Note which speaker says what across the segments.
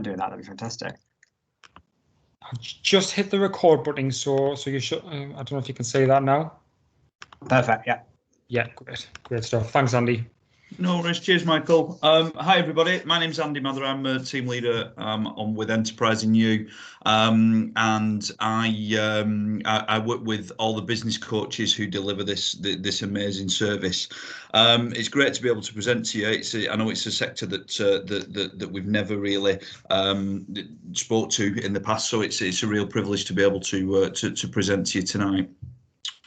Speaker 1: doing that, that'd be fantastic.
Speaker 2: Just hit the record button, so you should. I don't know if you can say that now.
Speaker 1: Perfect. Yeah.
Speaker 2: Yeah, great stuff. Thanks, Andy.
Speaker 3: No worries. Cheers, Michael. Hi, everybody. My name's Andy Mather. I'm a team leader on with EnterprisingYou, and I work with all the business coaches who deliver this amazing service. It's great to be able to present to you. I know it's a sector that we've never really spoke to in the past, so it's a real privilege to be able to present to you tonight.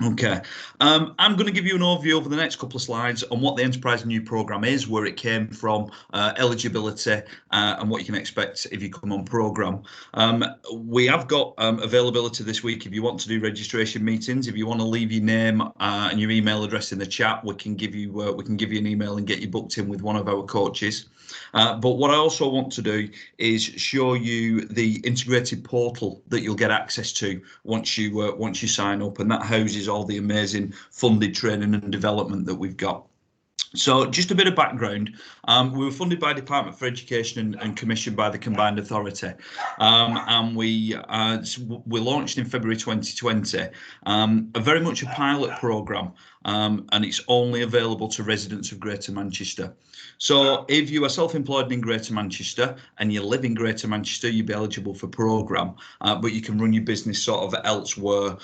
Speaker 3: Okay, I'm going to give you an overview over the next couple of slides on what the EnterprisingYou programme is, where it came from, eligibility, and what you can expect if you come on programme. We have got availability this week if you want to do registration meetings. If you want to leave your name and your email address in the chat, we can give you an email and get you booked in with one of our coaches. But what I also want to do is show you the integrated portal that you'll get access to once you sign up, and that houses all the amazing funded training and development that we've got. So just a bit of background. We were funded by Department for Education and commissioned by the Combined Authority, and we launched in February 2020, very much a pilot programme, and it's only available to residents of Greater Manchester. So if you are self-employed in Greater Manchester and you live in Greater Manchester, you'll be eligible for programme, but you can run your business sort of elsewhere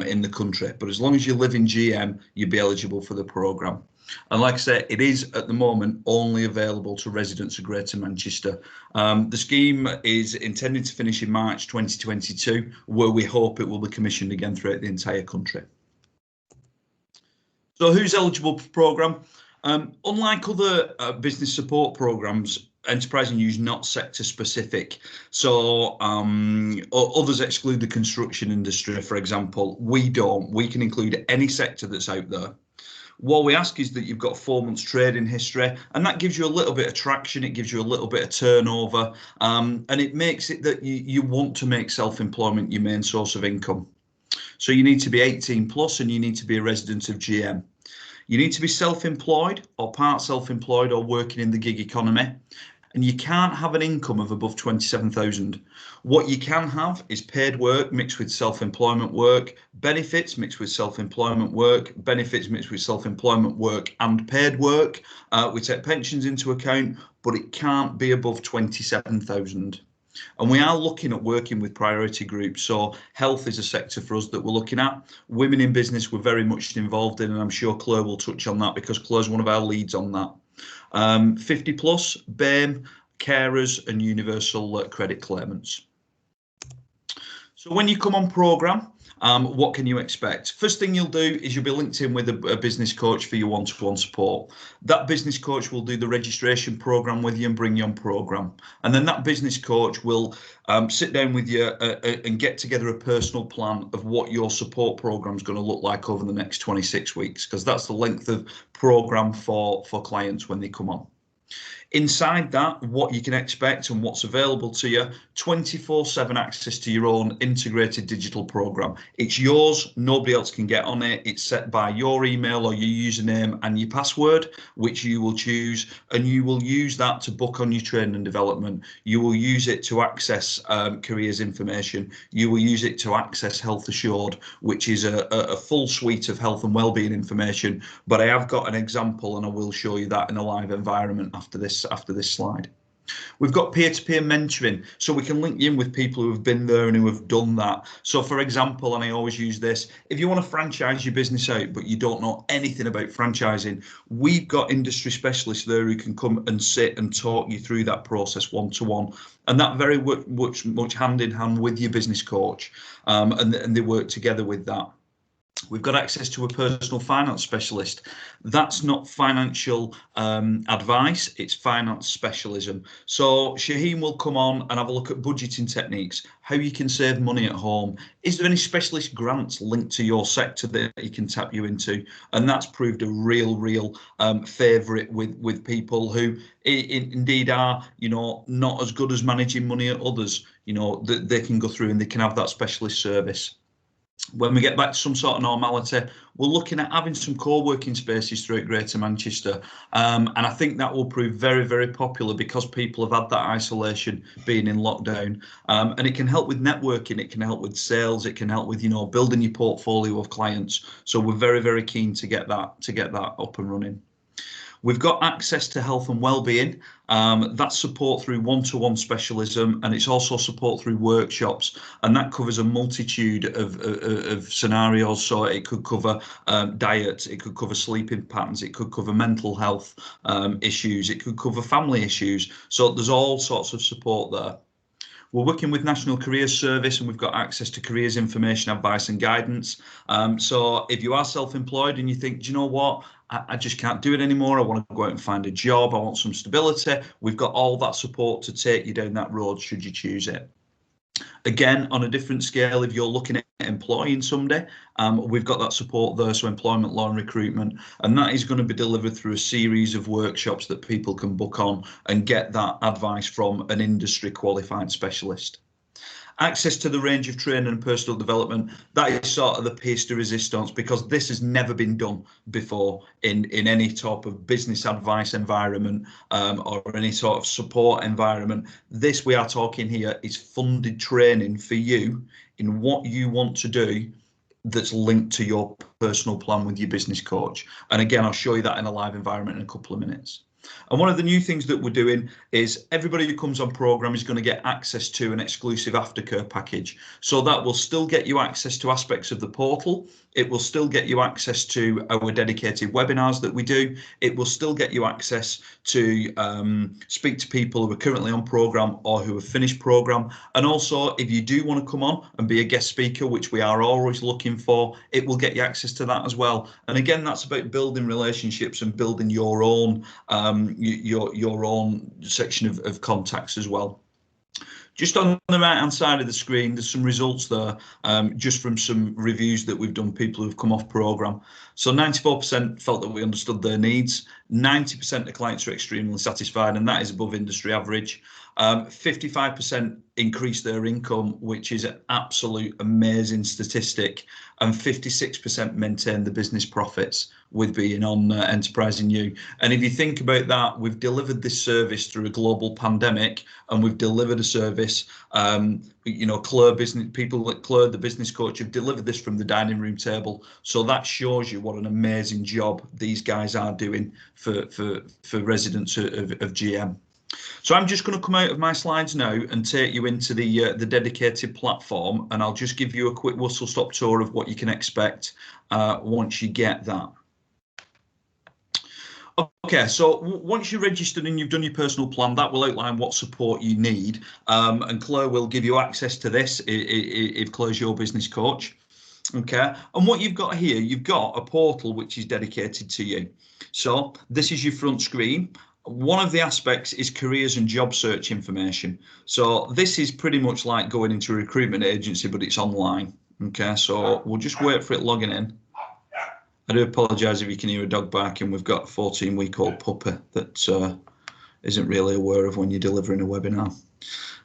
Speaker 3: in the country. But as long as you live in GM, you'll be eligible for the programme. And like I say, it is at the moment only available to residents of Greater Manchester. The scheme is intended to finish in March 2022, where we hope it will be commissioned again throughout the entire country. So who's eligible for programme? Unlike other business support programmes, EnterprisingYou is not sector specific. So others exclude the construction industry, for example. We don't. We can include any sector that's out there. What we ask is that you've got 4 months trading history, and that gives you a little bit of traction, it gives you a little bit of turnover, and it makes it that you want to make self-employment your main source of income. So you need to be 18 plus and you need to be a resident of GM. You need to be self-employed or part self-employed or working in the gig economy. And you can't have an income of above 27,000. What you can have is paid work mixed with self-employment work, benefits mixed with self-employment work, benefits mixed with self-employment work and paid work. We take pensions into account, but it can't be above 27,000. And we are looking at working with priority groups. So health is a sector for us that we're looking at. Women in business we're very much involved in, and I'm sure Claire will touch on that because Claire's one of our leads on that. 50 plus, BAME, carers and universal credit claimants. So when you come on programme, what can you expect? First thing you'll do is you'll be linked in with a business coach for your one-to-one support. That business coach will do the registration programme with you and bring you on programme. And then that business coach will sit down with you and get together a personal plan of what your support programme is going to look like over the next 26 weeks, because that's the length of programme for clients when they come on. Inside that, what you can expect and what's available to you, 24/7 access to your own integrated digital programme. It's yours, nobody else can get on it. It's set by your email or your username and your password, which you will choose, and you will use that to book on your training and development. You will use it to access careers information. You will use it to access Health Assured, which is a full suite of health and wellbeing information. But I have got an example and I will show you that in a live environment after this slide. We've got peer-to-peer mentoring, so we can link you in with people who have been there and who have done that. So for example, and I always use this, if you want to franchise your business out but you don't know anything about franchising, we've got industry specialists there who can come and sit and talk you through that process one-to-one, and that very much hand in hand with your business coach, and they work together with that. We've got access to a personal finance specialist. That's not financial advice, it's finance specialism. So Shaheen will come on and have a look at budgeting techniques, how you can save money at home. Is there any specialist grants linked to your sector that you can tap you into? And that's proved a real favourite with people who indeed are, not as good as managing money as others. That they can go through and they can have that specialist service. When we get back to some sort of normality, we're looking at having some co-working spaces throughout Greater Manchester. And I think that will prove very, very popular because people have had that isolation being in lockdown. And it can help with networking, it can help with sales, it can help with, building your portfolio of clients. So we're very, very keen to get that up and running. We've got access to health and wellbeing. That's support through one-to-one specialism, and it's also support through workshops, and that covers a multitude of scenarios. So it could cover diet, it could cover sleeping patterns, it could cover mental health issues, it could cover family issues. So there's all sorts of support there. We're working with National Careers Service, and we've got access to careers information, advice and guidance. So if you are self-employed and you think, do you know what, I just can't do it anymore, I want to go out and find a job, I want some stability, we've got all that support to take you down that road should you choose it. Again, on a different scale, if you're looking at employing somebody, we've got that support there, so employment law and recruitment, and that is going to be delivered through a series of workshops that people can book on and get that advice from an industry qualified specialist. Access to the range of training and personal development, that is sort of the pièce de résistance, because this has never been done before in any type of business advice environment or any sort of support environment. This we are talking here is funded training for you in what you want to do that's linked to your personal plan with your business coach. And again, I'll show you that in a live environment in a couple of minutes. And one of the new things that we're doing is everybody who comes on program is going to get access to an exclusive aftercare package. So that will still get you access to aspects of the portal. It will still get you access to our dedicated webinars that we do. It will still get you access to speak to people who are currently on program or who have finished program. And also, if you do want to come on and be a guest speaker, which we are always looking for, it will get you access to that as well. And again, that's about building relationships and building your own your own section of contacts as well. Just on the right hand side of the screen, there's some results there, just from some reviews that we've done, people who've come off program. So 94% felt that we understood their needs. 90% of clients are extremely satisfied, and that is above industry average. 55% increased their income, which is an absolute amazing statistic, and 56% maintained the business profits with being on EnterprisingYou. And if you think about that, we've delivered this service through a global pandemic, and we've delivered a service, Claire business people like Claire, the business coach, have delivered this from the dining room table. So that shows you what an amazing job these guys are doing for residents of GM. So I'm just going to come out of my slides now and take you into the dedicated platform, and I'll just give you a quick whistle-stop tour of what you can expect once you get that. Okay, so once you're registered and you've done your personal plan, that will outline what support you need, and Claire will give you access to this if Claire's your business coach. Okay, and what you've got here, you've got a portal which is dedicated to you. So this is your front screen. One of the aspects is careers and job search information. So this is pretty much like going into a recruitment agency, but it's online. Okay, so we'll just wait for it logging in. I do apologise if you can hear a dog barking. We've got a 14-week-old puppy that isn't really aware of when you're delivering a webinar.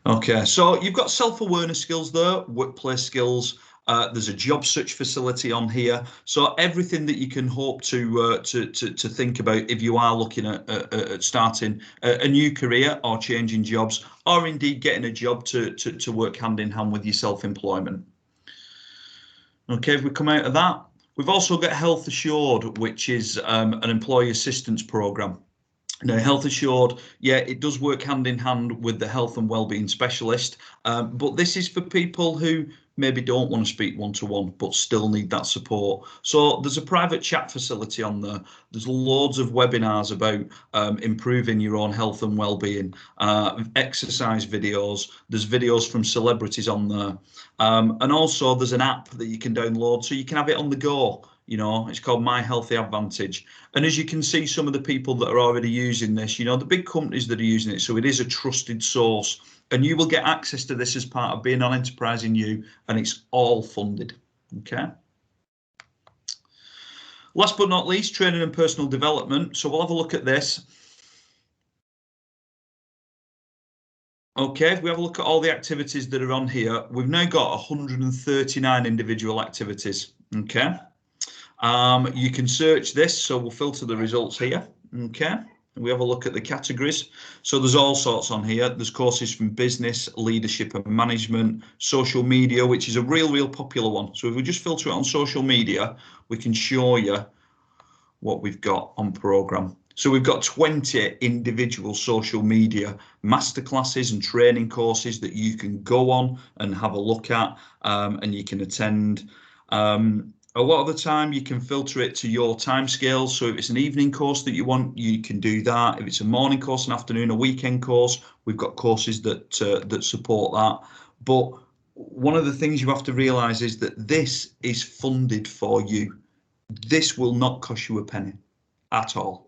Speaker 3: Okay, so you've got self-awareness skills there, workplace skills. There's a job search facility on here, so everything that you can hope to think about if you are looking at starting a new career or changing jobs, or indeed getting a job to work hand in hand with your self-employment. Okay, if we come out of that, we've also got Health Assured, which is an employee assistance program. Now, Health Assured, yeah, it does work hand in hand with the health and wellbeing specialist, but this is for people who maybe don't want to speak one-to-one but still need that support. So there's a private chat facility on there. There's loads of webinars about improving your own health and wellbeing, exercise videos. There's videos from celebrities on there, and also there's an app that you can download so you can have it on the go. It's called My Healthy Advantage. And as you can see, some of the people that are already using this, the big companies that are using it, so it is a trusted source. And you will get access to this as part of being on EnterprisingYou, and it's all funded. Okay. Last but not least, training and personal development. So we'll have a look at this. Okay, if we have a look at all the activities that are on here, we've now got 139 individual activities. Okay, you can search this, so we'll filter the results here. Okay, and we have a look at the categories. So there's all sorts on here. There's courses from business, leadership and management, social media, which is a real popular one. So if we just filter it on social media, we can show you what we've got on program. So we've got 20 individual social media masterclasses and training courses that you can go on and have a look at, and you can attend. A lot of the time you can filter it to your timescales. So if it's an evening course that you want, you can do that. If it's a morning course, an afternoon, a weekend course, we've got courses that that support that. But one of the things you have to realise is that this is funded for you. This will not cost you a penny at all.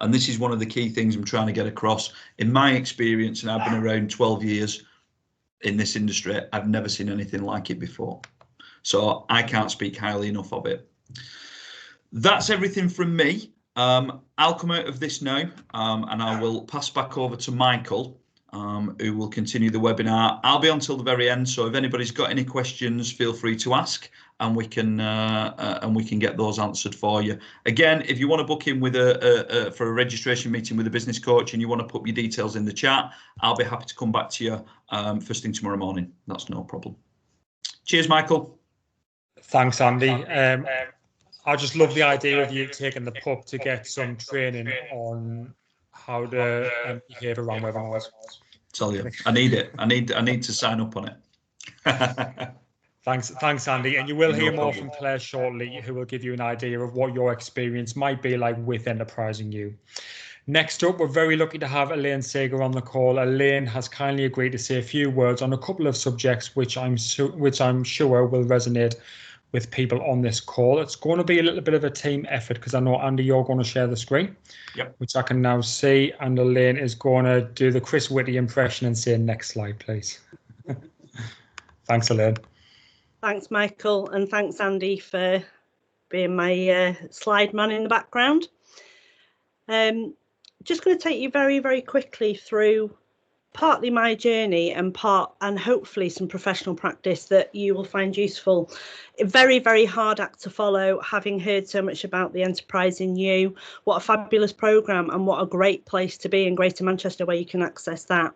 Speaker 3: And this is one of the key things I'm trying to get across. In my experience, and I've been around 12 years in this industry, I've never seen anything like it before. So I can't speak highly enough of it. That's everything from me. I'll come out of this now, and I will pass back over to Michael, who will continue the webinar. I'll be on till the very end, so if anybody's got any questions, feel free to ask, and we can get those answered for you. Again, if you want to book in with for a registration meeting with a business coach and you want to put your details in the chat, I'll be happy to come back to you first thing tomorrow morning. That's no problem. Cheers, Michael.
Speaker 2: Thanks, Andy. I just love the idea of you taking the pup to get some training on how to behave around webinars.
Speaker 3: Tell you, I need it. I need to sign up on it.
Speaker 2: Thanks, Andy. And you will hear more from Claire shortly, who will give you an idea of what your experience might be like with EnterprisingYou. Next up, we're very lucky to have Elaine Sega on the call. Elaine has kindly agreed to say a few words on a couple of subjects which I'm sure will resonate with people on this call. It's going to be a little bit of a team effort because I know, Andy, you're going to share the screen, which I can now see, and Elaine is going to do the Chris Whitty impression and say next slide, please. Thanks, Elaine.
Speaker 4: Thanks, Michael, and thanks, Andy, for being my slide man in the background. Just going to take you very quickly through partly my journey and hopefully some professional practice that you will find useful. A very hard act to follow, having heard so much about the EnterprisingYou. What a fabulous programme and what a great place to be in Greater Manchester where you can access that.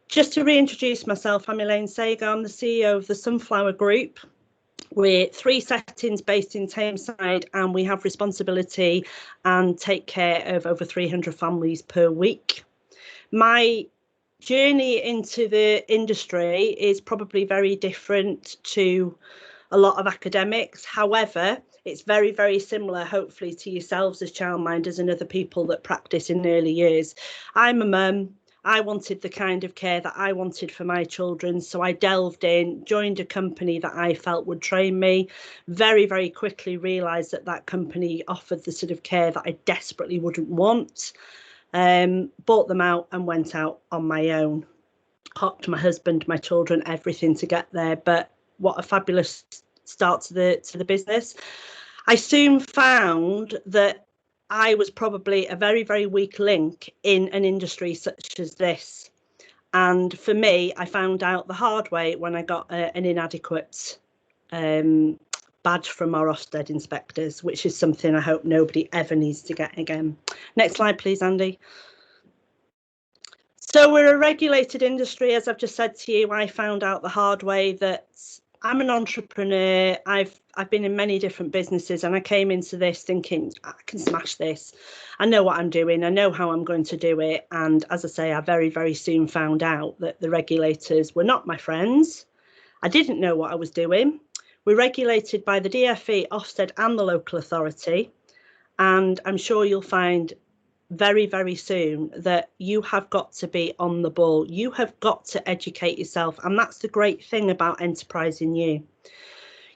Speaker 4: Just to reintroduce myself, I'm Elaine Sega. I'm the CEO of the Sunflower Group. We're 3 settings based in Tameside, and we have responsibility and take care of over 300 families per week. My journey into the industry is probably very different to a lot of academics. However, it's very similar, hopefully, to yourselves as childminders and other people that practice in early years. I'm a mum. I wanted the kind of care that I wanted for my children, so I delved in, joined a company that I felt would train me, very quickly realised that that company offered the sort of care that I desperately wouldn't want, bought them out and went out on my own. Hopped my husband, my children, everything to get there, but what a fabulous start to the business. I soon found that I was probably a very weak link in an industry such as this. And for me, I found out the hard way when I got an inadequate badge from our Ofsted inspectors, which is something I hope nobody ever needs to get again. Next slide, please, Andy. So we're a regulated industry. As I've just said to you, I found out the hard way that I'm an entrepreneur. I've been in many different businesses, and I came into this thinking I can smash this. I know what I'm doing. I know how I'm going to do it. And as I say, I very soon found out that the regulators were not my friends. I didn't know what I was doing. We're regulated by the DFE, Ofsted and the local authority. And I'm sure you'll find very soon that you have got to be on the ball. You have got to educate yourself. And that's the great thing about EnterprisingYou.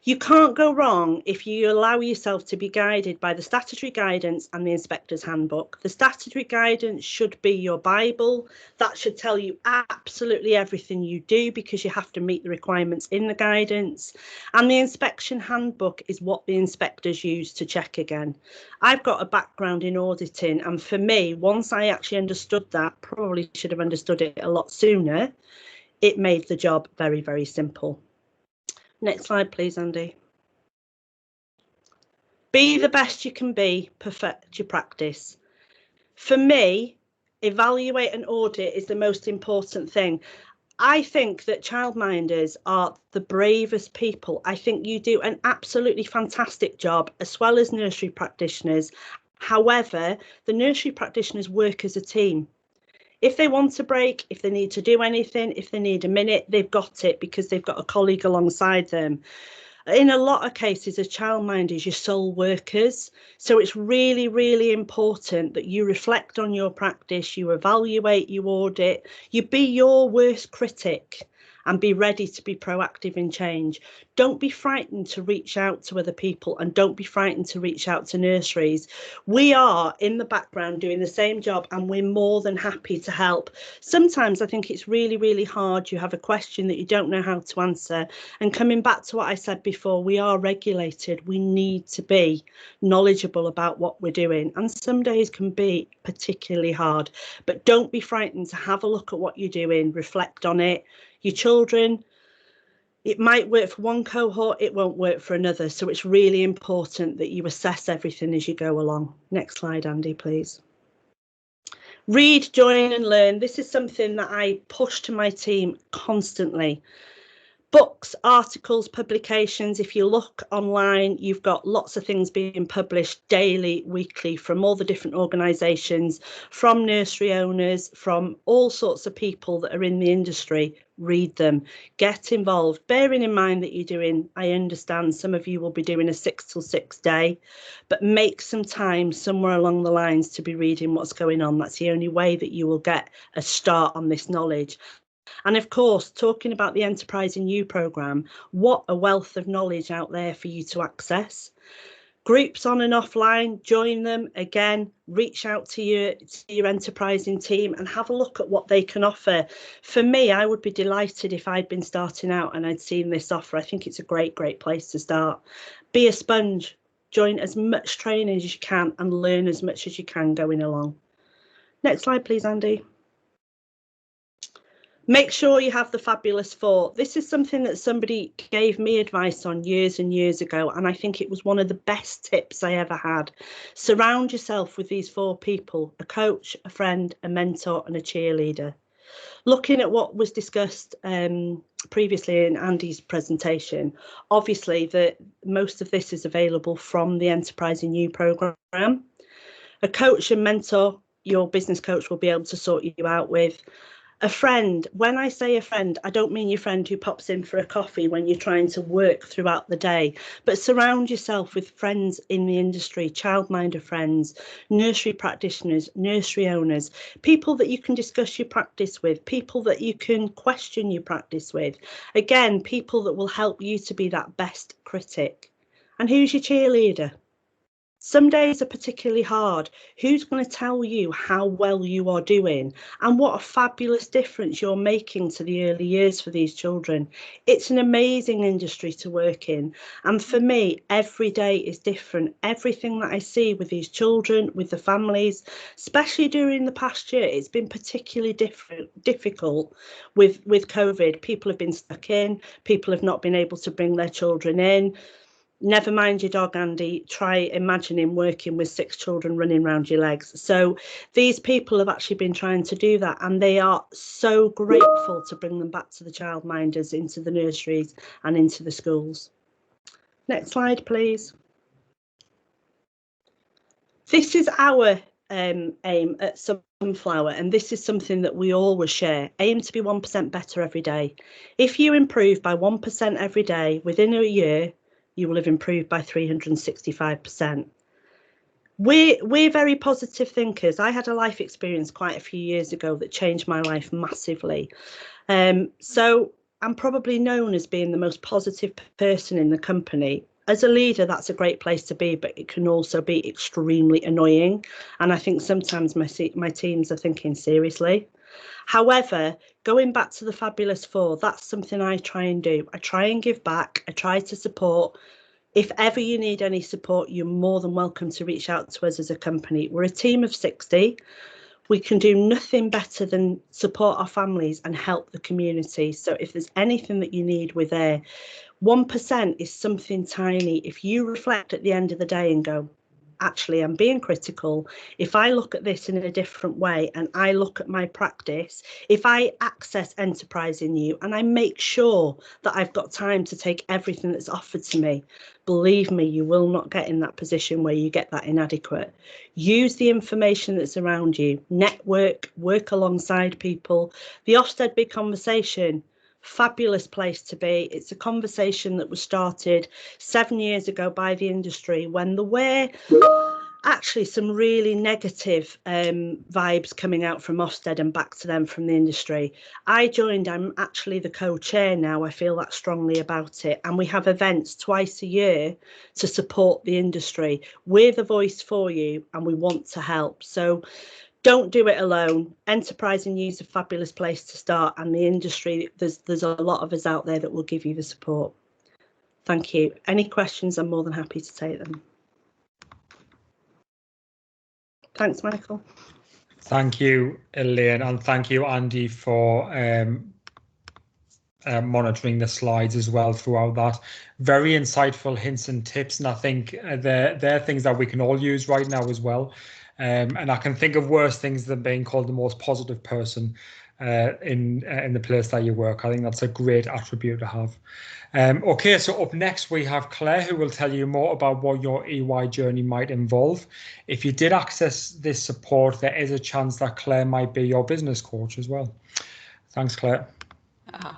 Speaker 4: You can't go wrong if you allow yourself to be guided by the statutory guidance and the inspector's handbook. The statutory guidance should be your Bible. That should tell you absolutely everything you do, because you have to meet the requirements in the guidance. And the inspection handbook is what the inspectors use to check again. I've got a background in auditing, and for me, once I actually understood that, probably should have understood it a lot sooner, it made the job very, very simple. Next slide, please, Andy. Be the best you can be, perfect your practice. For me, evaluate and audit is the most important thing. I think that childminders are the bravest people. I think you do an absolutely fantastic job, as well as nursery practitioners. However, the nursery practitioners work as a team. If they want a break, if they need to do anything, if they need a minute, they've got it because they've got a colleague alongside them. In a lot of cases, as childminders, you're sole workers. So it's really, really important that you reflect on your practice, you evaluate, you audit, you be your worst critic and be ready to be proactive in change. Don't be frightened to reach out to other people, and don't be frightened to reach out to nurseries. We are in the background doing the same job, and we're more than happy to help. Sometimes I think it's really, really hard. You have a question that you don't know how to answer. And coming back to what I said before, we are regulated. We need to be knowledgeable about what we're doing. And some days can be particularly hard, but don't be frightened to have a look at what you're doing, reflect on it. Your children, it might work for one cohort, it won't work for another. So it's really important that you assess everything as you go along. Next slide, Andy, please. Read, join and learn. This is something that I push to my team constantly. Books, articles, publications. If you look online, you've got lots of things being published daily, weekly, from all the different organisations, from nursery owners, from all sorts of people that are in the industry. Read them, get involved, bearing in mind that you're doing, I understand some of you will be doing a 6 till 6 day, but make some time somewhere along the lines to be reading what's going on. That's the only way that you will get a start on this knowledge. And of course, talking about the EnterprisingYou programme, what a wealth of knowledge out there for you to access. Groups on and offline, join them. Again, reach out to your enterprising team and have a look at what they can offer. For me, I would be delighted if I'd been starting out and I'd seen this offer. I think it's a great place to start. Be a sponge, join as much training as you can and learn as much as you can going along. Next slide, please, Andy. Make sure you have the fabulous four. This is something that somebody gave me advice on years and years ago, and I think it was one of the best tips I ever had. Surround yourself with these four people: a coach, a friend, a mentor, and a cheerleader. Looking at what was discussed previously in Andy's presentation, obviously most of this is available from the EnterprisingYou programme. A coach and mentor, your business coach will be able to sort you out with. A friend, when I say a friend, I don't mean your friend who pops in for a coffee when you're trying to work throughout the day, but surround yourself with friends in the industry, childminder friends, nursery practitioners, nursery owners, people that you can discuss your practice with, people that you can question your practice with. Again, people that will help you to be that best critic. And who's your cheerleader? Some days are particularly hard. Who's going to tell you how well you are doing and what a fabulous difference you're making to the early years for these children? It's an amazing industry to work in. And for me, every day is different. Everything that I see with these children, with the families, especially during the past year, it's been particularly difficult with COVID. People have been stuck in. People have not been able to bring their children in. Never mind your dog, Andy, try imagining working with 6 children running around your legs. So these people have actually been trying to do that, and they are so grateful to bring them back to the childminders, into the nurseries and into the schools. Next slide, please. This is our aim at Sunflower, and this is something that we always share. Aim to be 1% better every day. If you improve by 1% every day within a year, you will have improved by 365%. We're very positive thinkers. I had a life experience quite a few years ago that changed my life massively. So I'm probably known as being the most positive person in the company. As a leader, that's a great place to be, but it can also be extremely annoying. And I think sometimes my teams are thinking, seriously. However, going back to the Fabulous Four, that's something I try and do. I try and give back. I try to support. If ever you need any support, you're more than welcome to reach out to us as a company. We're a team of 60. We can do nothing better than support our families and help the community. So if there's anything that you need, we're there. 1% is something tiny. If you reflect at the end of the day and go, actually, I'm being critical. If I look at this in a different way and I look at my practice, if I access EnterprisingYou and I make sure that I've got time to take everything that's offered to me, believe me, you will not get in that position where you get that inadequate. Use the information that's around you, network, work alongside people. The Ofsted Big Conversation, fabulous place to be. It's a conversation that was started 7 years ago by the industry when there were actually some really negative vibes coming out from Ofsted and back to them from the industry. I joined, I'm actually the co-chair now, I feel that strongly about it, and we have events twice a year to support the industry. We're the voice for you and we want to help. So don't do it alone. EnterprisingYou is a fabulous place to start, and the industry, there's a lot of us out there that will give you the support. Thank you. Any questions, I'm more than happy to take them. Thanks, Michael.
Speaker 2: Thank you, Elaine, and thank you, Andy, for monitoring the slides as well throughout that. Very insightful hints and tips, and I think they're things that we can all use right now as well. And I can think of worse things than being called the most positive person in the place that you work. I think that's a great attribute to have. Okay, so up next we have Claire, who will tell you more about what your EY journey might involve. If you did access this support, there is a chance that Claire might be your business coach as well. Thanks, Claire.
Speaker 5: Oh,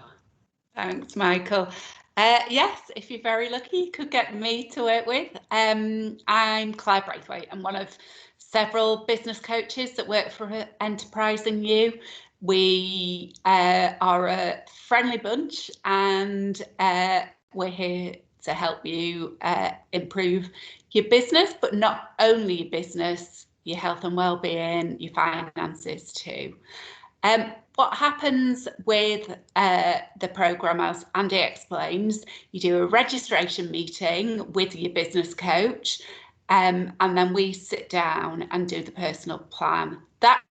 Speaker 5: thanks, Michael. Yes, if you're very lucky, you could get me to work with. I'm Claire Braithwaite. I'm one of several business coaches that work for EnterprisingYou. We are a friendly bunch, and we're here to help you improve your business, but not only your business, your health and well-being, your finances too. What happens with the programme, as Andy explains, you do a registration meeting with your business coach, and then we sit down and do the personal plan. That's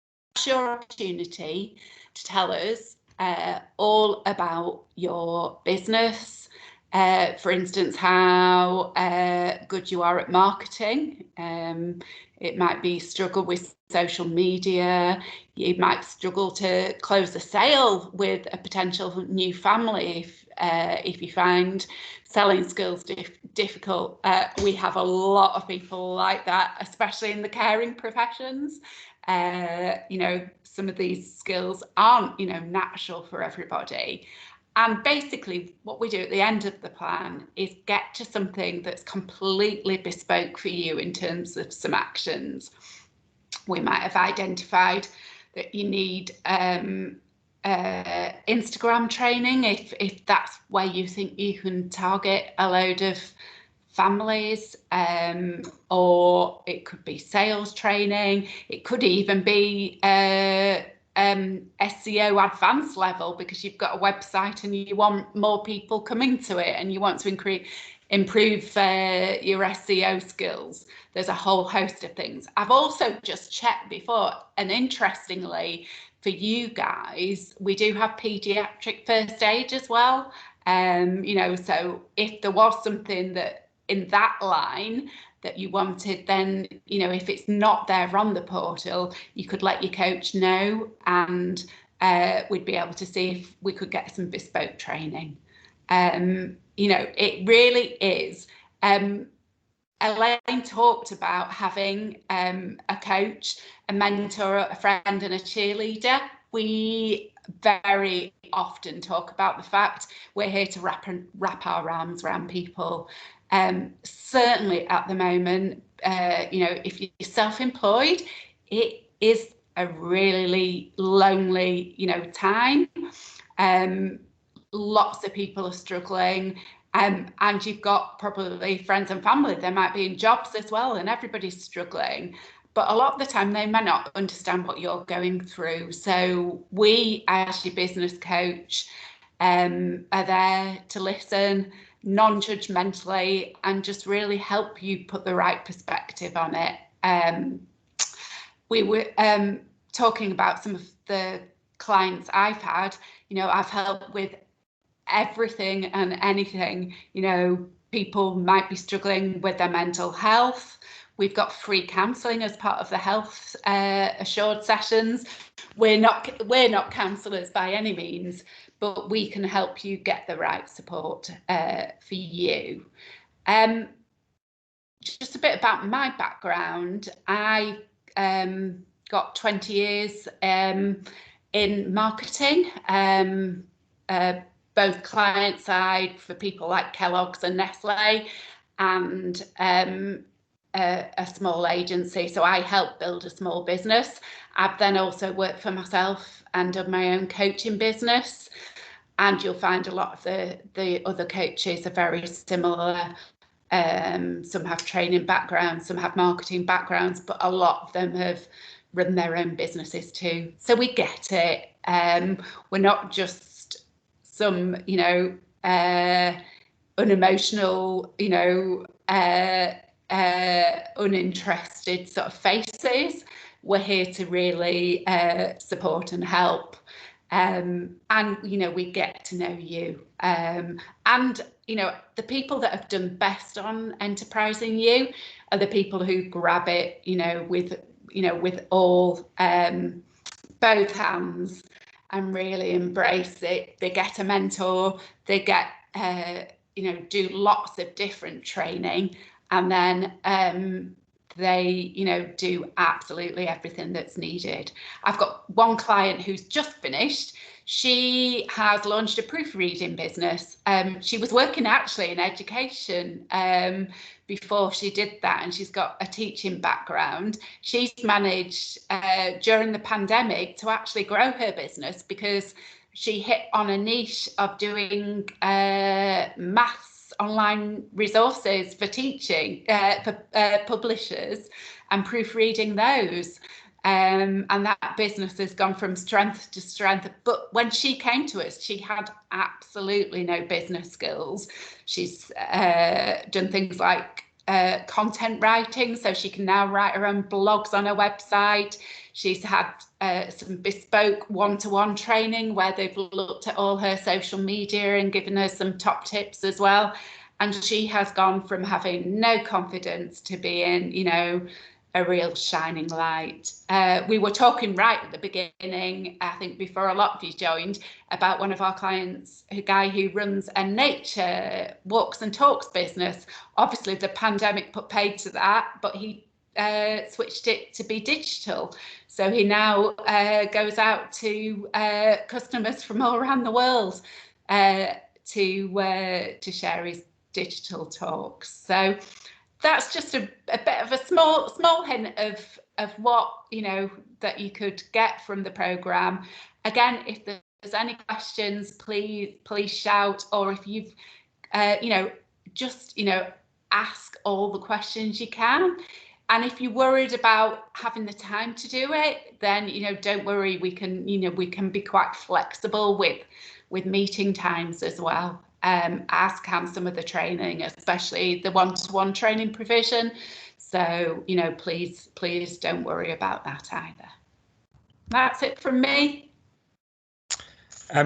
Speaker 5: your opportunity to tell us all about your business. For instance, how good you are at marketing. It might be struggle with social media. You might struggle to close a sale with a potential new family if you find selling skills difficult. We have a lot of people like that, especially in the caring professions. You know, some of these skills aren't, you know, natural for everybody. And basically what we do at the end of the plan is get to something that's completely bespoke for you in terms of some actions. We might have identified that you need Instagram training if that's where you think you can target a load of families, or it could be sales training. It could even be SEO advanced level, because you've got a website and you want more people coming to it and you want to improve your SEO skills. There's a whole host of things. I've also just checked before, and interestingly for you guys, we do have paediatric first aid as well. You know, so if there was something that in that line that you wanted, then, you know, if it's not there on the portal, you could let your coach know, and we'd be able to see if we could get some bespoke training. You know, it really is. Elaine talked about having a coach, a mentor, a friend and a cheerleader. We very often talk about the fact we're here to wrap our arms around people. Certainly at the moment, you know, if you're self-employed, it is a really lonely, you know, time. lots of people are struggling, and you've got probably friends and family, they might be in jobs as well, and everybody's struggling. But a lot of the time they may not understand what you're going through. So we, as your business coach, are there to listen non-judgmentally and just really help you put the right perspective on it. We were talking about some of the clients I've had. I've helped with everything and anything. People might be struggling with their mental health. We've got free counselling as part of the health assured sessions. We're not counsellors by any means, but we can help you get the right support for you. Just a bit about my background. I got 20 years in marketing, both client side for people like Kellogg's and Nestle, and a small agency. So I helped build a small business. I've then also worked for myself and done my own coaching business. And you'll find a lot of the other coaches are very similar. Some have training backgrounds, some have marketing backgrounds, but a lot of them have run their own businesses too. So we get it. We're not just some, unemotional, uninterested sort of faces. We're here to really support and help. And we get to know you, and the people that have done best on Enterprising You are the people who grab it with all both hands and really embrace it. They get a mentor, they get do lots of different training, and then they do absolutely everything that's needed. I've got one client who's just finished. She has launched a proofreading business. She was working actually in education before she did that, and she's got a teaching background. She's managed during the pandemic to actually grow her business because she hit on a niche of doing maths online resources for teaching, for publishers, and proofreading those. And that business has gone from strength to strength. But when she came to us, she had absolutely no business skills. She's done things like content writing, so she can now write her own blogs on her website. She's had some bespoke one-to-one training where they've looked at all her social media and given her some top tips as well. And she has gone from having no confidence to being, a real shining light. We were talking right at the beginning, I think before a lot of you joined, about one of our clients, a guy who runs a nature walks and talks business. Obviously the pandemic put paid to that, but he switched it to be digital. So he now goes out to customers from all around the world to share his digital talks. So that's just a bit of a small hint of what that you could get from the programme. Again, if there's any questions, please shout, or if you've just ask all the questions you can. And if you're worried about having the time to do it, then don't worry, we can be quite flexible with meeting times as well. As can some of the training, especially the one-to-one training provision. So, please don't worry about that either. That's it from me.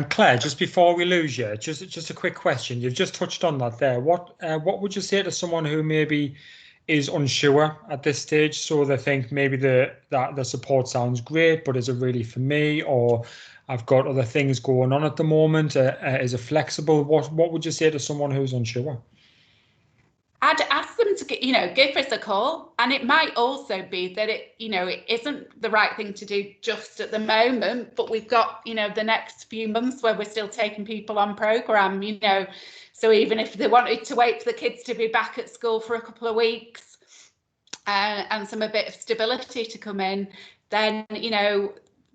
Speaker 2: Claire, just before we lose you, just a quick question. You've just touched on that there. What would you say to someone who maybe is unsure at this stage, so they think maybe the support sounds great, but is it really for me, or I've got other things going on at the moment? Is it flexible? What would you say to someone who's unsure?
Speaker 5: I'd ask them to give us a call, and it might also be that it isn't the right thing to do just at the moment, but we've got the next few months where we're still taking people on programme. So even if they wanted to wait for the kids to be back at school for a couple of weeks and a bit of stability to come in, then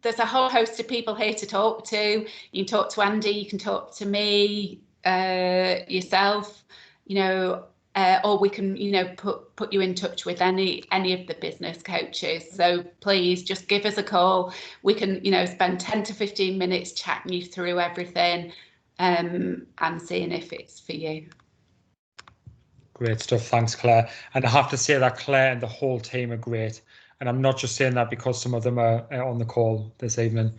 Speaker 5: there's a whole host of people here to talk to. You can talk to Andy, you can talk to me, yourself, or we can, put you in touch with any of the business coaches. So please just give us a call. We can, spend 10 to 15 minutes chatting you through everything, and seeing if it's for you.
Speaker 2: Great stuff. Thanks, Claire. And I have to say that Claire and the whole team are great. And I'm not just saying that because some of them are on the call this evening.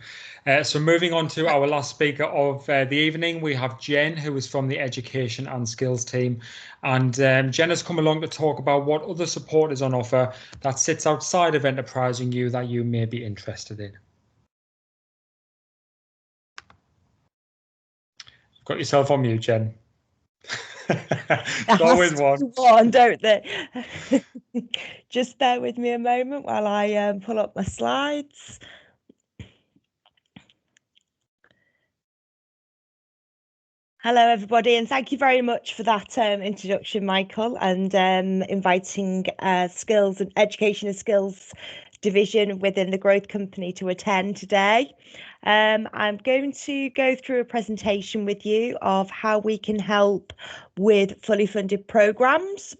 Speaker 2: So moving on to our last speaker of the evening, we have Jen, who is from the Education and Skills team. And Jen has come along to talk about what other support is on offer that sits outside of EnterprisingYou that you may be interested in. You've got yourself on mute, Jen. It's always
Speaker 6: one, don't they? Just bear with me a moment while I pull up my slides. Hello, everybody, and thank you very much for that introduction, Michael, and inviting Skills and Education and Skills division within the Growth Company to attend today. I'm going to go through a presentation with you of how we can help with fully funded programs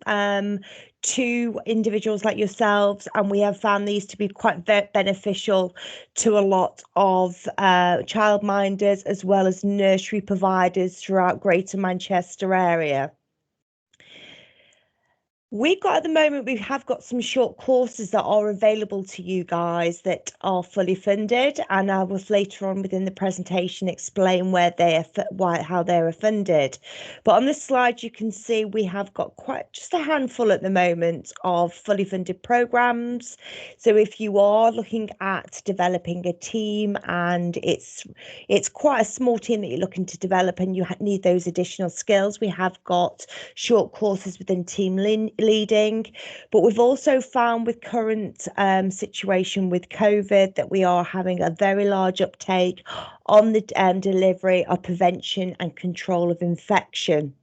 Speaker 6: to individuals like yourselves, and we have found these to be quite beneficial to a lot of childminders as well as nursery providers throughout Greater Manchester area. We have got some short courses that are available to you guys that are fully funded, and I will later on within the presentation explain how they're funded. But on this slide you can see we have got just a handful at the moment of fully funded programs. So if you are looking at developing a team and it's quite a small team that you're looking to develop and you need those additional skills, we have got short courses within team leading. But we've also found with current situation with COVID that we are having a very large uptake on the delivery of prevention and control of infection.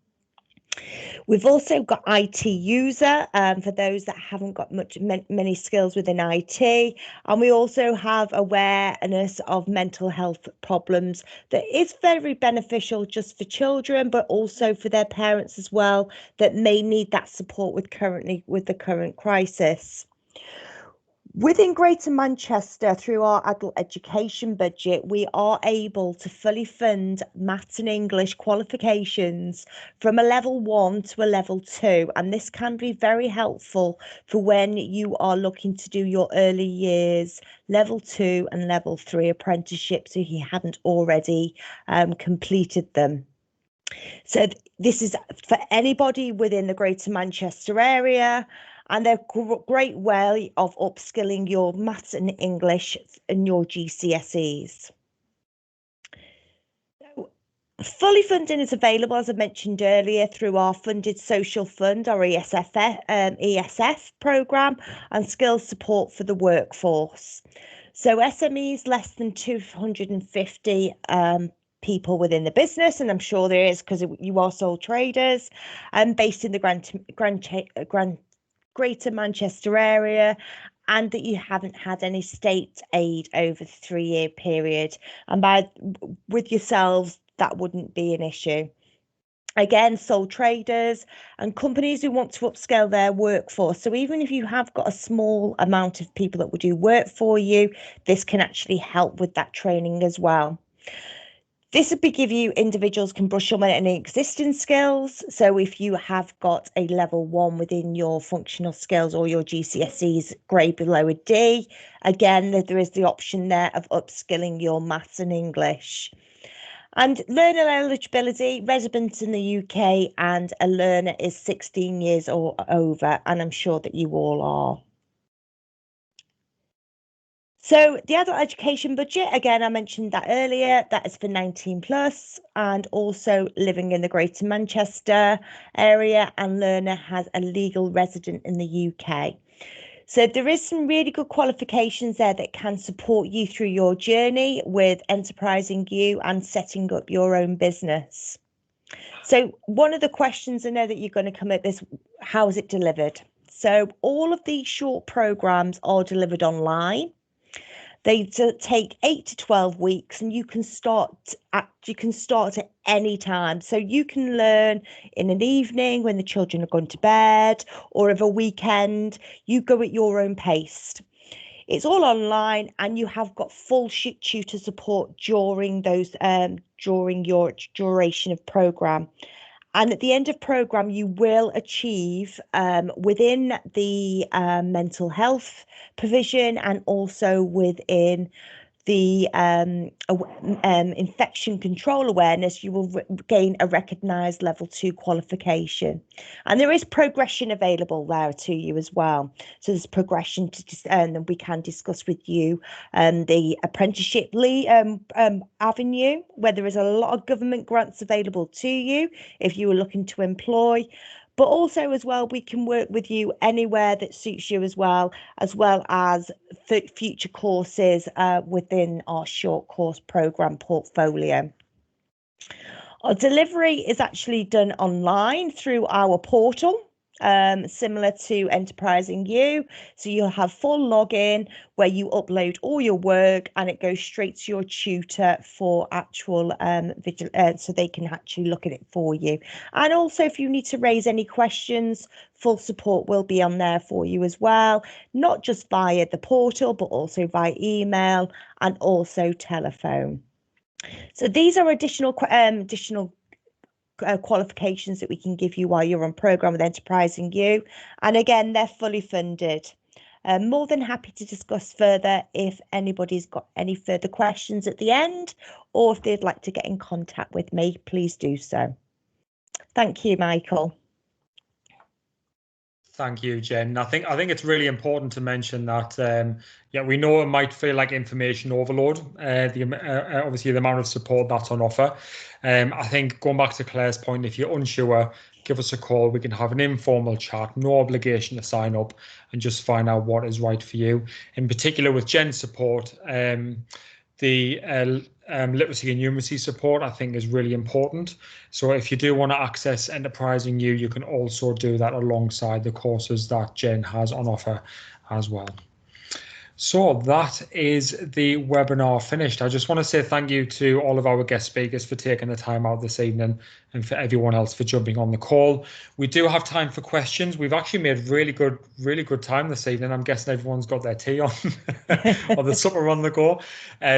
Speaker 6: We've also got IT user for those that haven't got many skills within IT, and we also have awareness of mental health problems that is very beneficial just for children, but also for their parents as well that may need that support with the current crisis. Within Greater Manchester, through our adult education budget, we are able to fully fund maths and English qualifications from a level 1 to a level 2. And this can be very helpful for when you are looking to do your early years, level 2 and level 3 apprenticeships if you hadn't already completed them. So this is for anybody within the Greater Manchester area, and they're a great way of upskilling your maths and English and your GCSEs. So, fully funding is available, as I mentioned earlier, through our funded social fund, our ESF programme, and skills support for the workforce. So SMEs less than 250 people within the business, and I'm sure there is because you are sole traders, and based in the Greater Manchester area, and that you haven't had any state aid over the 3-year period, and with yourselves that wouldn't be an issue. Again, sole traders and companies who want to upscale their workforce. So even if you have got a small amount of people that will do work for you, this can actually help with that training as well. This would give you individuals can brush up on any existing skills. So if you have got a level 1 within your functional skills or your GCSEs grade below a D, again, there is the option there of upskilling your maths and English. And learner eligibility, residents in the UK, and a learner is 16 years or over, and I'm sure that you all are. So the adult education budget, again, I mentioned that earlier, that is for 19 plus, and also living in the Greater Manchester area, and learner has a legal resident in the UK. So there is some really good qualifications there that can support you through your journey with EnterprisingYou and setting up your own business. So one of the questions I know that you're going to come at this, how is it delivered? So all of these short programs are delivered online. They take 8 to 12 weeks, and you can start at any time. So you can learn in an evening when the children are going to bed, or of a weekend. You go at your own pace. It's all online, and you have got full tutor support during your duration of program. And at the end of program, you will achieve within the mental health provision, and also within the infection control awareness, you will gain a recognised level 2 qualification. And there is progression available there to you as well. So there's progression that we can discuss with you. The apprenticeship avenue, where there is a lot of government grants available to you if you are looking to employ. But also as well, we can work with you anywhere that suits you as well as future courses within our short course program portfolio. Our delivery is actually done online through our portal, similar to EnterprisingYou. So you'll have full login where you upload all your work, and it goes straight to your tutor for actual so they can actually look at it for you. And also, if you need to raise any questions, full support will be on there for you as well, not just via the portal, but also via email and also telephone. So these are additional qualifications that we can give you while you're on program with EnterprisingYou, and again, they're fully funded. More than happy to discuss further if anybody's got any further questions at the end, or if they'd like to get in contact with me, please do so. Thank you, Michael.
Speaker 2: Thank you, Jen. I think it's really important to mention that we know it might feel like information overload. Obviously the amount of support that's on offer. I think going back to Claire's point, if you're unsure, give us a call. We can have an informal chat, no obligation to sign up, and just find out what is right for you. In particular, with Jen's support, the literacy and numeracy support, I think, is really important. So if you do want to access EnterprisingYou, you can also do that alongside the courses that Jen has on offer as well. So that is the webinar finished. I just want to say thank you to all of our guest speakers for taking the time out this evening, and for everyone else for jumping on the call. We do have time for questions. We've actually made really good time this evening. I'm guessing everyone's got their tea on or the supper on the go.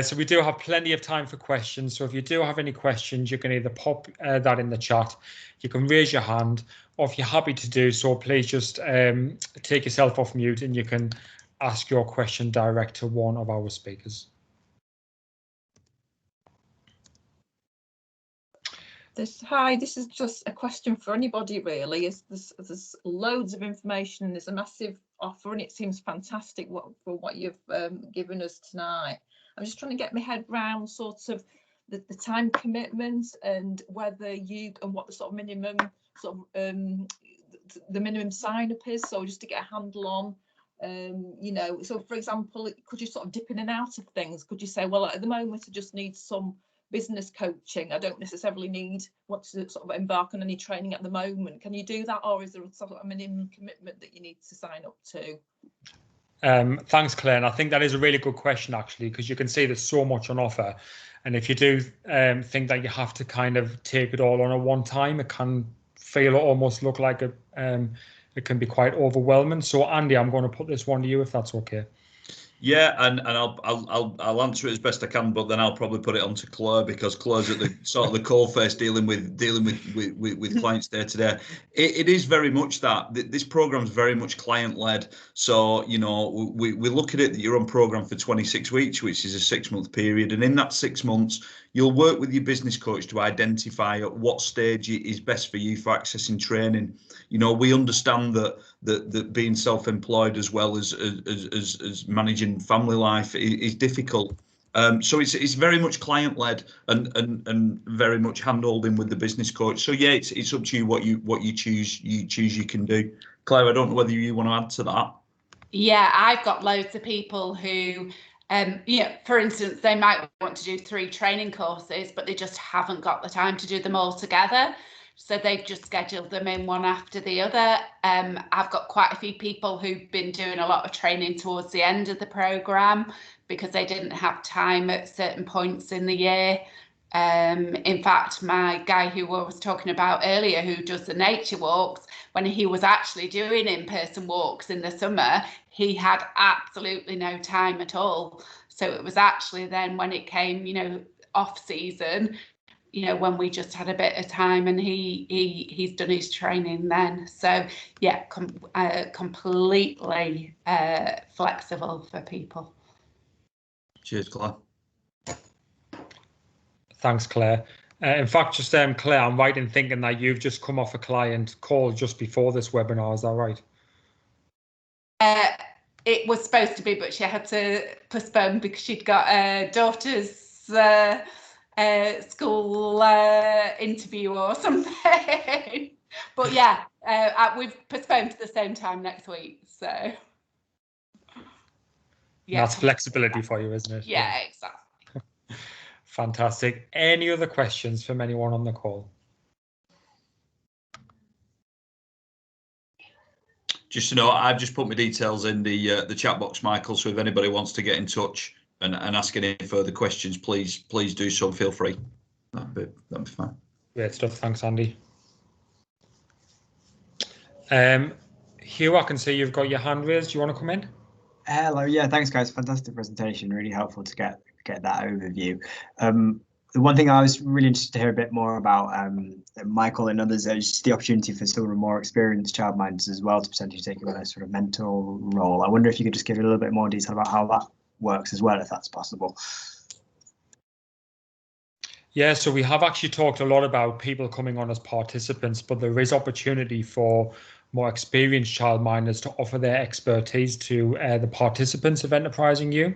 Speaker 2: So we do have plenty of time for questions. So if you do have any questions, you can either pop that in the chat, you can raise your hand, or if you're happy to do so, please just take yourself off mute and you can ask your question direct to one of our speakers.
Speaker 7: Hi, this is just a question for anybody really. There's loads of information, and there's a massive offer, and it seems fantastic for what you've given us tonight. I'm just trying to get my head round sort of the time commitment, and whether and what the sort of minimum the minimum sign up is, so just to get a handle on. So for example, could you sort of dip in and out of things? Could you say, well, at the moment I just need some business coaching, I don't necessarily want to sort of embark on any training at the moment? Can you do that, or is there sort of a minimum commitment that you need to sign up to?
Speaker 2: Thanks, Claire. And I think that is a really good question, actually, because you can see there's so much on offer, and if you do think that you have to kind of take it all on at one time, it can feel or almost look like it can be quite overwhelming. So Andy, I'm going to put this one to you if that's okay.
Speaker 3: Yeah, and I'll answer it as best I can, but then I'll probably put it on to Claire, because Claire's at the sort of the coalface dealing with clients day to day. It is very much that this program is very much client led. So we look at it that you're on program for 26 weeks, which is a 6-month period, and in that 6 months you'll work with your business coach to identify at what stage it is best for you for accessing training. We understand that being self-employed as well as managing family life is difficult. So it's very much client-led and very much hand-holding with the business coach. So yeah, it's up to you what you choose. You can do. Claire, I don't know whether you want to add to that.
Speaker 5: Yeah, I've got loads of people who, for instance, they might want to do 3 training courses, but they just haven't got the time to do them all together. So they've just scheduled them in one after the other. I've got quite a few people who've been doing a lot of training towards the end of the programme because they didn't have time at certain points in the year. In fact, my guy who I was talking about earlier, who does the nature walks, when he was actually doing in-person walks in the summer, he had absolutely no time at all. So it was actually then when it came, you know, off season, you know, when we just had a bit of time, and he's done his training then. So yeah, completely flexible for people.
Speaker 3: Cheers, Claire.
Speaker 2: Thanks, Claire. In fact, just Claire, I'm right in thinking that you've just come off a client call just before this webinar. Is that right?
Speaker 5: It was supposed to be, but she had to postpone because she'd got a daughter's school interview or something. But yeah, we've postponed to the same time next week. So yeah,
Speaker 2: that's flexibility for you, isn't it?
Speaker 5: Yeah, exactly.
Speaker 2: Fantastic. Any other questions from anyone on the call?
Speaker 3: Just to know, I've just put my details in the chat box, Michael. So if anybody wants to get in touch and ask any further questions, please do so. Feel free. That'd be fine.
Speaker 2: Great stuff. Thanks, Andy. Hugh, I can see you've got your hand raised. Do you want to come in?
Speaker 1: Hello. Yeah, thanks, guys. Fantastic presentation. Really helpful to get that overview. The one thing I was really interested to hear a bit more about, Michael and others, is just the opportunity for still more experienced childminders as well to potentially take on a sort of mentor role. I wonder if you could just give a little bit more detail about how that works as well, if that's possible.
Speaker 2: Yeah, so we have actually talked a lot about people coming on as participants, but there is opportunity for more experienced childminders to offer their expertise to the participants of EnterprisingYou.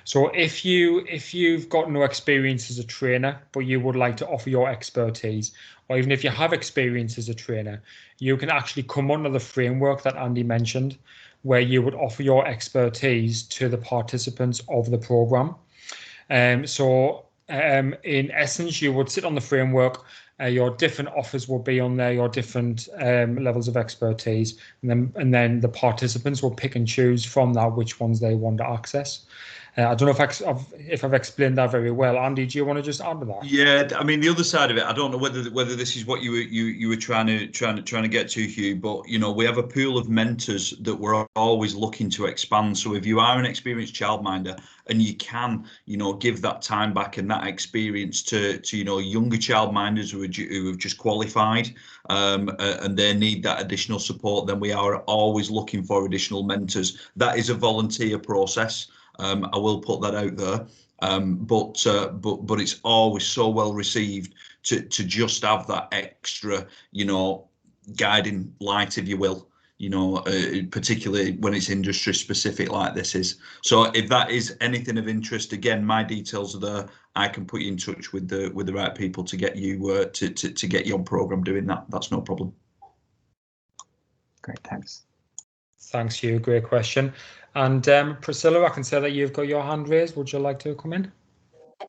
Speaker 2: So if you've got no experience as a trainer, but you would like to offer your expertise, or even if you have experience as a trainer, you can actually come under the framework that Andy mentioned, where you would offer your expertise to the participants of the program. In essence, you would sit on the framework. Your different offers will be on there, your different levels of expertise, and then the participants will pick and choose from that which ones they want to access. I don't know if I've explained that very well. Andy, do you want to just add to that?
Speaker 3: Yeah, I mean, the other side of it, I don't know whether this is what you were trying to get to, Hugh, but you know, we have a pool of mentors that we're always looking to expand. So if you are an experienced childminder and you can, you know, give that time back and that experience to you know, younger childminders who have just qualified and they need that additional support, then we are always looking for additional mentors. That is a volunteer process. I will put that out there. But it's always so well received to just have that extra, you know, guiding light, if you will, you know, particularly when it's industry specific like this is. So if that is anything of interest, again, my details are there. I can put you in touch with the right people to get you to get your program doing that. That's no problem.
Speaker 1: Great, thanks.
Speaker 2: Thanks, Hugh. Great question. And Priscilla, I can say that you've got your hand raised. Would you like to come in?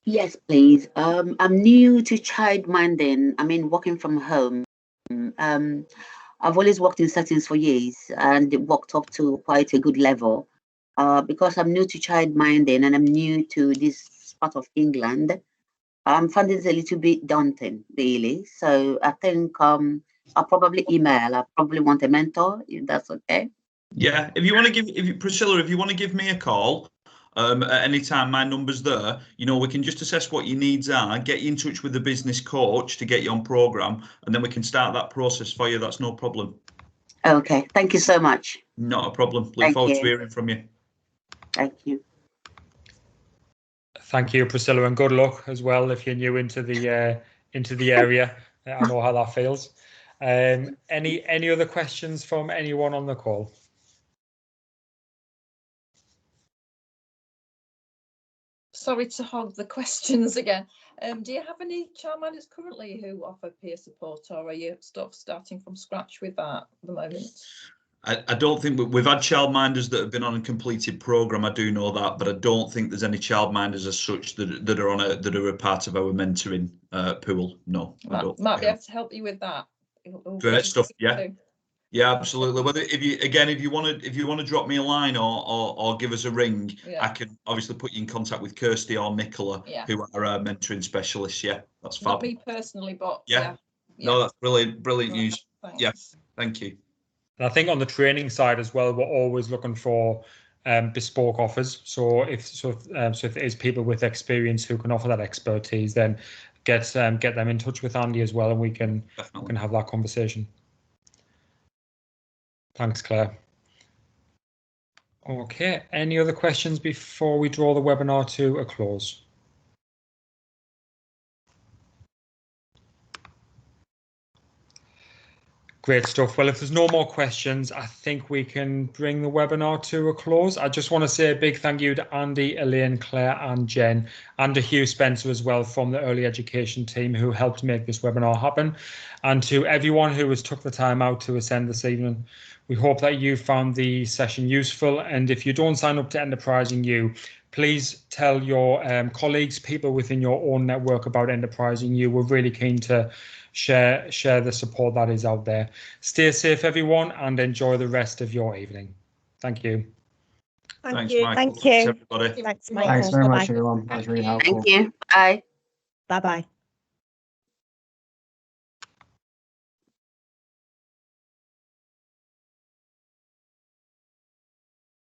Speaker 8: Yes, please. I'm new to childminding. I mean, working from home. I've always worked in settings for years and worked up to quite a good level. Because I'm new to childminding and I'm new to this part of England, I'm finding it a little bit daunting, really. So I think I'll probably email. I probably want a mentor, if that's okay.
Speaker 3: Yeah, if you want to give, Priscilla, if you want to give me a call at any time, my number's there. You know, we can just assess what your needs are, get you in touch with the business coach to get you on program, and then we can start that process for you. That's no problem.
Speaker 8: Okay, thank you so much.
Speaker 3: Not a problem. Look forward to hearing from you.
Speaker 8: Thank you.
Speaker 2: Thank you, Priscilla, and good luck as well if you're new into the area. I know how that feels. Any other questions from anyone on the call?
Speaker 7: Sorry to hog the questions again. Do you have any childminders currently who offer peer support, or are you starting from scratch with that at the moment?
Speaker 3: I don't think we've had childminders that have been on a completed program. I do know that, but I don't think there's any childminders as such that are a part of our mentoring pool. No, I don't.
Speaker 7: Might be able to help you with that.
Speaker 3: Great stuff. Yeah. Yeah, absolutely. Whether if you want to drop me a line or give us a ring, I can obviously put you in contact with Kirsty or Nicola, who are our mentoring specialists. Yeah, that's fab.
Speaker 7: Not me personally, but
Speaker 3: yeah. No, that's brilliant news.
Speaker 7: Thanks.
Speaker 3: Yeah, thank you.
Speaker 2: And I think on the training side as well, we're always looking for bespoke offers. So if there is people with experience who can offer that expertise, then get them in touch with Andy as well, and we can have that conversation. Thanks, Claire. Okay, any other questions before we draw the webinar to a close? Great stuff. Well, if there's no more questions, I think we can bring the webinar to a close. I just want to say a big thank you to Andy, Elaine, Claire and Jen, and to Hugh Spencer as well from the early education team who helped make this webinar happen, and to everyone who has took the time out to attend this evening. We hope that you found the session useful, and if you don't sign up to Enterprising You, please tell your colleagues, people within your own network about Enterprising You. We're really keen to share the support that is out there. Stay safe, everyone, and enjoy the rest of your evening. Thank you.
Speaker 3: Thanks, Michael.
Speaker 6: Thank you.
Speaker 3: Thanks, everybody.
Speaker 6: Thanks, Michael.
Speaker 1: Thanks very
Speaker 6: Bye-bye.
Speaker 1: much, everyone. That was really helpful.
Speaker 8: Thank you. Bye.
Speaker 6: Bye-bye.